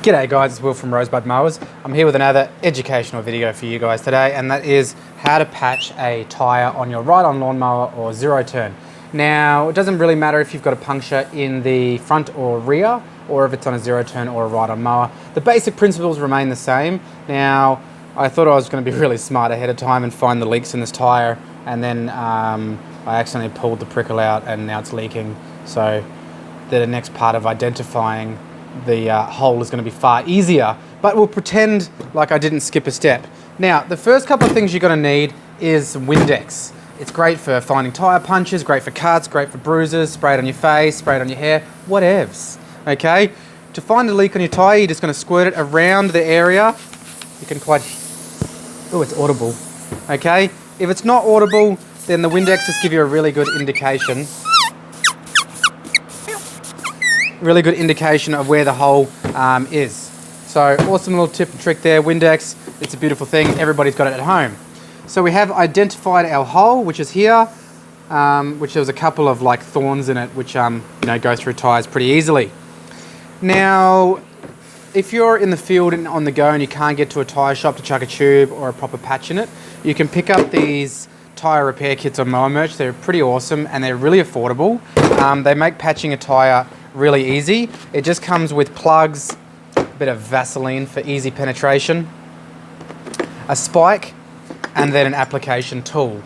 G'day guys, it's Will from Rosebud Mowers. I'm here with another educational video for you guys today, and that is how to patch a tyre on your ride-on lawnmower or zero turn. Now, it doesn't really matter if you've got a puncture in the front or rear, or if it's on a zero turn or a ride-on mower. The basic principles remain the same. Now, I thought I was going to be really smart ahead of time and find the leaks in this tyre, and then I accidentally pulled the prickle out and now it's leaking. So the next part of identifying the hole is going to be far easier, but we'll pretend like I didn't skip a step. Now, the first couple of things you're going to need is Windex. It's great for finding tyre punches, great for cuts, great for bruises, spray it on your face, spray it on your hair, whatevs. Okay? To find a leak on your tyre, you're just going to squirt it around the area. You can quite... Oh, it's audible. Okay? If it's not audible, then the Windex just give you a really good indication. Really good indication of where the hole is. So awesome little tip and trick there. Windex, it's a beautiful thing. Everybody's got it at home. So we have identified our hole, which is here, which there was a couple of like thorns in it, which go through tyres pretty easily. Now, if you're in the field and on the go and you can't get to a tyre shop to chuck a tube or a proper patch in it, you can pick up these tyre repair kits on Mower Merch. They're pretty awesome and they're really affordable. They make patching a tyre really easy. It just comes with plugs, a bit of Vaseline for easy penetration, a spike, and then an application tool.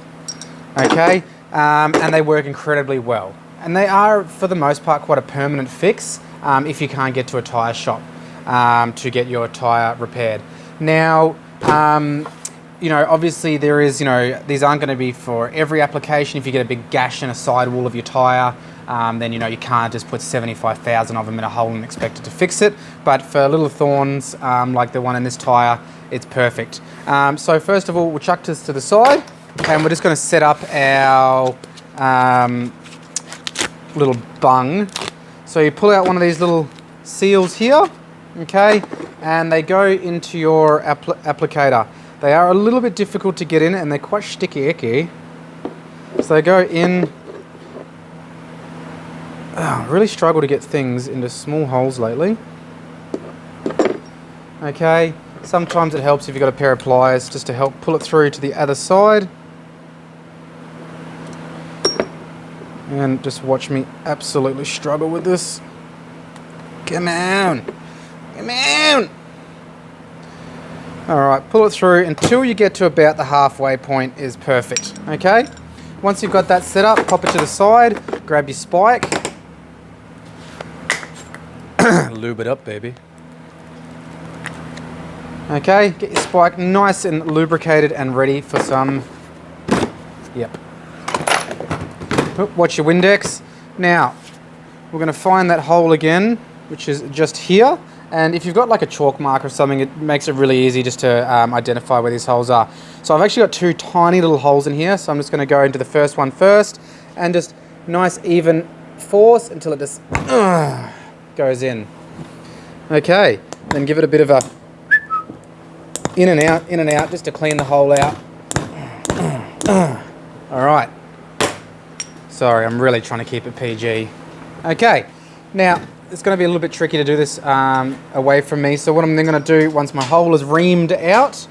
Okay, and they work incredibly well. And they are, for the most part, quite a permanent fix if you can't get to a tyre shop to get your tyre repaired. Now, obviously there is, these aren't going to be for every application. If you get a big gash in a sidewall of your tyre, then you can't just put 75,000 of them in a hole and expect it to fix it. But for little thorns like the one in this tyre, it's perfect. So first of all, we'll chuck this to the side and we're just going to set up our little bung. So you pull out one of these little seals here, okay, and they go into your applicator. They are a little bit difficult to get in and they're quite sticky icky. So they go in. I really struggle to get things into small holes lately. Okay, sometimes it helps if you've got a pair of pliers just to help pull it through to the other side. And just watch me absolutely struggle with this. Come on! Come on! Alright, pull it through until you get to about the halfway point is perfect. Okay? Once you've got that set up, pop it to the side, grab your spike. Lube it up, baby. Okay, get your spike nice and lubricated and ready for some... Yep. Watch your Windex. Now, we're going to find that hole again, which is just here. And if you've got like a chalk mark or something, it makes it really easy just to identify where these holes are. So I've actually got two tiny little holes in here. So I'm just going to go into the first one first and just nice even force until it just goes in. Okay, then give it a bit of a in and out just to clean the hole out. All right. Sorry, I'm really trying to keep it PG. Okay, now it's going to be a little bit tricky to do this away from me. So what I'm then going to do once my hole is reamed out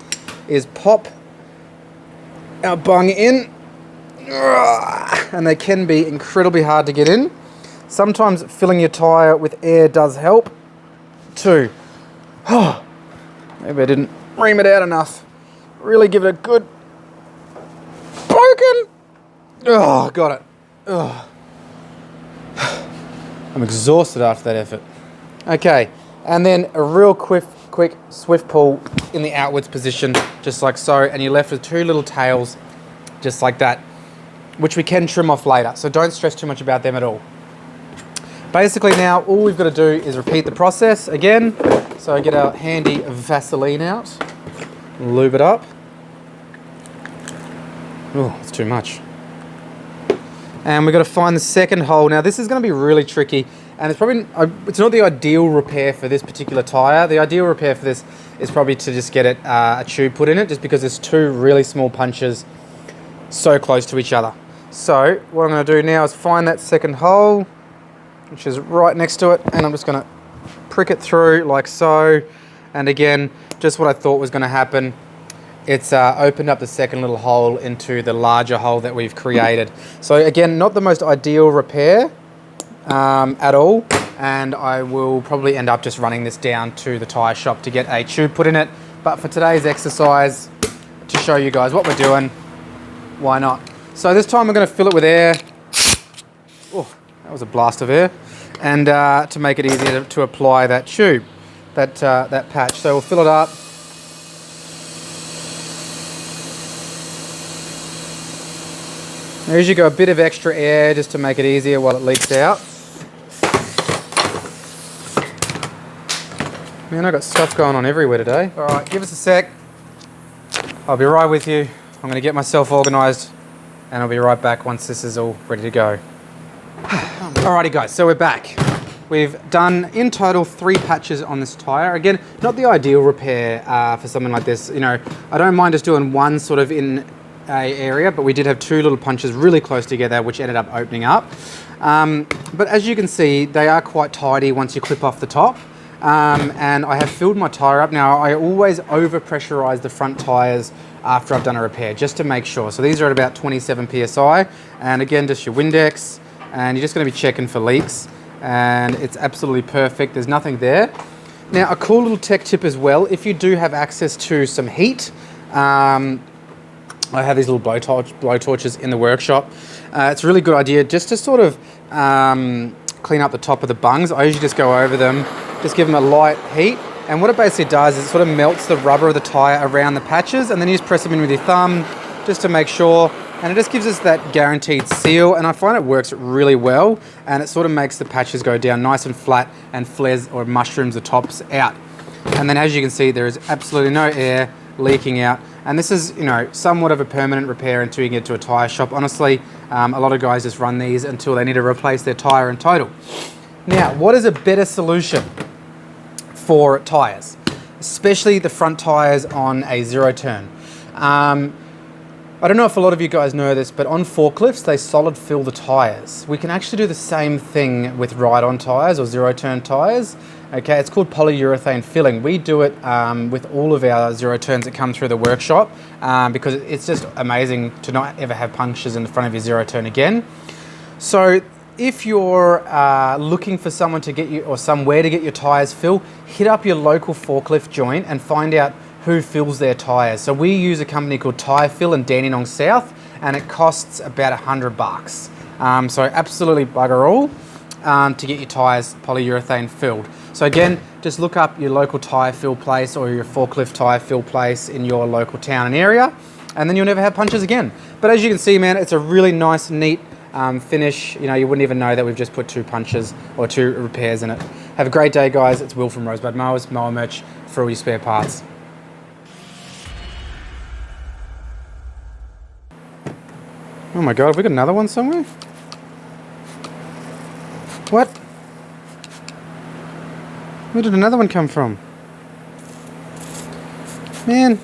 is pop our bung in. And they can be incredibly hard to get in. Sometimes filling your tyre with air does help too. Oh, maybe I didn't ream it out enough. Really give it a good poking. Oh, got it. Oh. I'm exhausted after that effort. Okay, and then a real quick, swift pull in the outwards position, just like so, and you're left with two little tails, just like that, which we can trim off later, so don't stress too much about them at all. Basically now, all we've got to do is repeat the process again. So get our handy Vaseline out, lube it up. Oh, it's too much. And we've got to find the second hole. Now this is going to be really tricky, and it's not the ideal repair for this particular tyre. The ideal repair for this is probably to just get a tube put in it, just because there's two really small punches so close to each other. So what I'm going to do now is find that second hole, which is right next to it, and I'm just going to prick it through like so. And again, just what I thought was going to happen. It's opened up the second little hole into the larger hole that we've created. So again, not the most ideal repair at all. And I will probably end up just running this down to the tyre shop to get a tube put in it. But for today's exercise, to show you guys what we're doing, why not? So this time we're going to fill it with air. Oh, that was a blast of air. And to make it easier to apply that tube, that patch. So we'll fill it up. There you go, a bit of extra air just to make it easier while it leaks out. Man, I've got stuff going on everywhere today. All right, give us a sec. I'll be right with you. I'm going to get myself organised and I'll be right back once this is all ready to go. Alrighty guys, so we're back. We've done in total 3 patches on this tyre. Again, not the ideal repair for something like this. You know, I don't mind just doing one sort of in a area, but we did have 2 little punches really close together, which ended up opening up. But as you can see, they are quite tidy once you clip off the top. And I have filled my tyre up. Now, I always over pressurize the front tyres after I've done a repair, just to make sure. So these are at about 27 PSI. And again, just your Windex, and you're just gonna be checking for leaks. And it's absolutely perfect, there's nothing there. Now, a cool little tech tip as well, if you do have access to some heat, I have these little blow torches in the workshop. It's a really good idea just to sort of clean up the top of the bungs. I usually just go over them, just give them a light heat. And what it basically does is it sort of melts the rubber of the tyre around the patches, and then you just press them in with your thumb just to make sure. And it just gives us that guaranteed seal, and I find it works really well, and it sort of makes the patches go down nice and flat and flares or mushrooms the tops out. And then as you can see, there is absolutely no air leaking out. And this is, you know, somewhat of a permanent repair until you get to a tyre shop. Honestly, a lot of guys just run these until they need to replace their tyre in total. Now, what is a better solution for tyres, especially the front tyres on a 0 turn? I don't know if a lot of you guys know this, but on forklifts, they solid fill the tyres. We can actually do the same thing with ride-on tyres or 0 turn tyres. Okay, it's called polyurethane filling. We do it with all of our 0 turns that come through the workshop because it's just amazing to not ever have punctures in the front of your 0 turn again. So if you're looking for someone to get you, or somewhere to get your tyres filled, hit up your local forklift joint and find out who fills their tyres. So we use a company called Tyre Fill in Dandenong South, and it costs about $100. So absolutely bugger all to get your tyres polyurethane filled. So again, just look up your local tyre fill place or your forklift tyre fill place in your local town and area, and then you'll never have punches again. But as you can see, man, it's a really nice, neat finish. You know, you wouldn't even know that we've just put 2 punches or 2 repairs in it. Have a great day, guys. It's Will from Rosebud Mowers, mower merch for all your spare parts. Oh my God, have we got another one somewhere? What? Where did another one come from? Man.